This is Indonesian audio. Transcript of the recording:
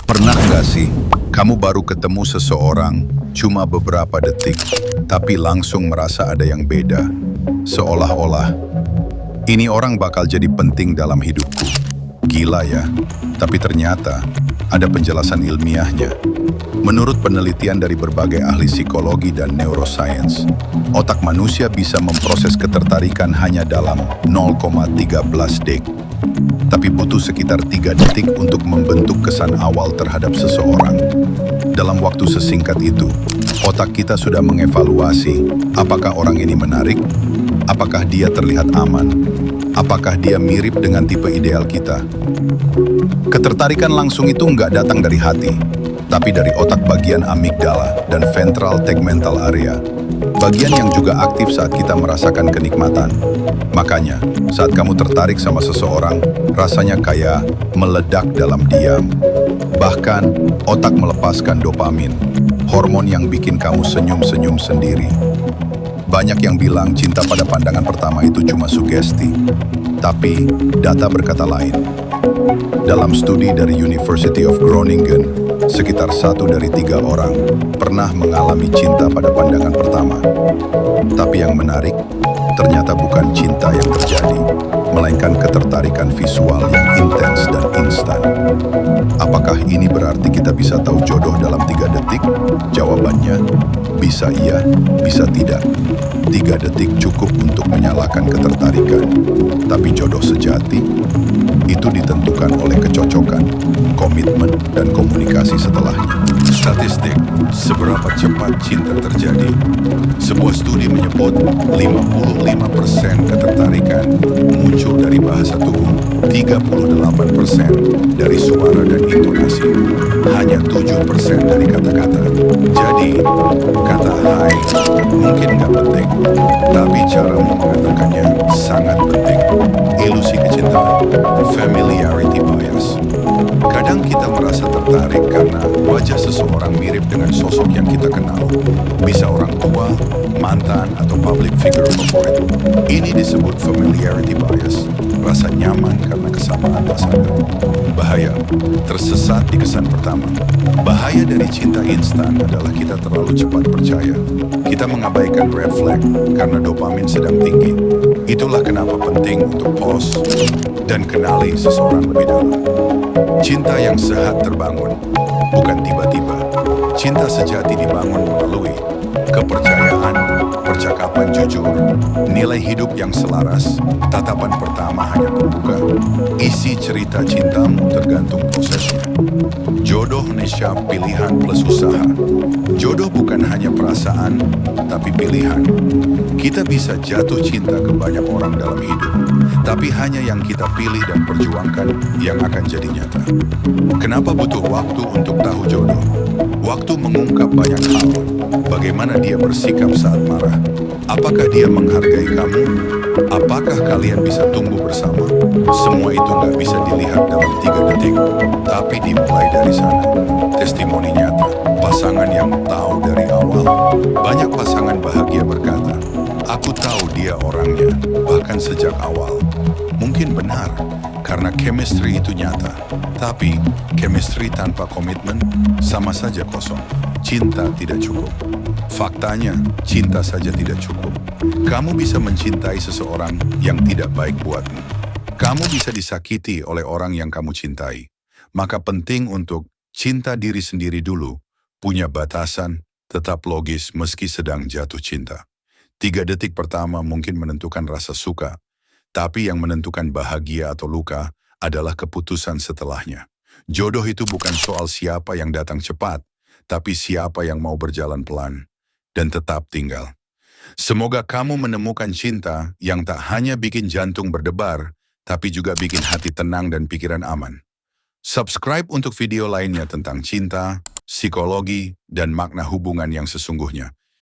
Pernah nggak sih, kamu baru ketemu seseorang cuma beberapa detik, tapi langsung merasa ada yang beda? Seolah-olah, ini orang bakal jadi penting dalam hidupku. Gila ya, tapi ternyata ada penjelasan ilmiahnya. Menurut penelitian dari berbagai ahli psikologi dan neuroscience, otak manusia bisa memproses ketertarikan hanya dalam 0,13 detik. Tapi butuh sekitar 3 detik untuk membentuk kesan awal terhadap seseorang. Dalam waktu sesingkat itu, otak kita sudah mengevaluasi apakah orang ini menarik, apakah dia terlihat aman, apakah dia mirip dengan tipe ideal kita. Ketertarikan langsung itu nggak datang dari hati, tapi dari otak bagian amigdala dan ventral tegmental area, bagian yang juga aktif saat kita merasakan kenikmatan. Makanya, saat kamu tertarik sama seseorang, rasanya kayak meledak dalam diam. Bahkan, otak melepaskan dopamin, hormon yang bikin kamu senyum-senyum sendiri. Banyak yang bilang cinta pada pandangan pertama itu cuma sugesti, tapi data berkata lain. Dalam studi dari University of Groningen, sekitar 1 dari 3 orang pernah mengalami cinta pada pandangan pertama. Tapi yang menarik, ternyata bukan cinta yang terjadi, melainkan ketertarikan visual yang intens dan instan. Apakah ini berarti kita bisa tahu jodoh dalam 3 detik? Jawabannya, bisa iya, bisa tidak. 3 detik cukup untuk menyalakan ketertarikan. Tapi jodoh sejati, itu ditentukan oleh kecocokan, komitmen, dan komunikasi setelahnya. Statistik, seberapa cepat cinta terjadi? Sebuah studi menyebut 55% ketertarikan muncul dari bahasa tubuh, 38% dari suara dan intonasi, hanya 7% dari kata-kata. Jadi, kata hai mungkin nggak penting, tapi cara mengatakannya sangat penting. Ilusi kecintaan, familiarity bias. Kadang kita merasa tertarik karena wajah seseorang mirip dengan sosok yang kita kenal. Bisa orang tua, mantan, atau public figure favorit. Ini disebut familiarity bias. Rasa nyaman karena kesamaan pasangan. Bahaya, tersesat di kesan pertama. Bahaya dari cinta instan adalah kita terlalu cepat percaya. Kita mengabaikan red flag karena dopamin sedang tinggi. Itulah kenapa penting untuk pause dan kenali seseorang lebih dalam. Cinta yang sehat terbangun, bukan tiba-tiba. Cinta sejati dibangun melalui kepercayaan, percakapan jujur, nilai hidup yang selaras, tatapan pertama hanya pembuka. Isi cerita cintamu tergantung prosesnya. Jodoh Nesya pilihan plus usaha. Jodoh bukan hanya perasaan, tapi pilihan. Kita bisa jatuh cinta ke banyak orang dalam hidup, tapi hanya yang kita pilih dan perjuangkan yang akan jadi nyata. Kenapa butuh waktu untuk tahu jodoh? Waktu mengungkap banyak hal. Bagaimana dia bersikap saat marah? Apakah dia menghargai kamu? Apakah kalian bisa tumbuh bersama? Semua itu nggak bisa dilihat dalam 3 detik, tapi dimulai dari sana. Testimoni nyata, pasangan yang tahu dari awal. Banyak pasangan bahagia berkata, aku tahu dia orangnya, bahkan sejak awal. Mungkin benar, karena chemistry itu nyata. Tapi, chemistry tanpa komitmen sama saja kosong. Cinta tidak cukup. Faktanya, cinta saja tidak cukup. Kamu bisa mencintai seseorang yang tidak baik buatmu. Kamu bisa disakiti oleh orang yang kamu cintai. Maka penting untuk cinta diri sendiri dulu, punya batasan, tetap logis meski sedang jatuh cinta. 3 detik pertama mungkin menentukan rasa suka, tapi yang menentukan bahagia atau luka adalah keputusan setelahnya. Jodoh itu bukan soal siapa yang datang cepat, tapi siapa yang mau berjalan pelan dan tetap tinggal. Semoga kamu menemukan cinta yang tak hanya bikin jantung berdebar, tapi juga bikin hati tenang dan pikiran aman. Subscribe untuk video lainnya tentang cinta, psikologi, dan makna hubungan yang sesungguhnya.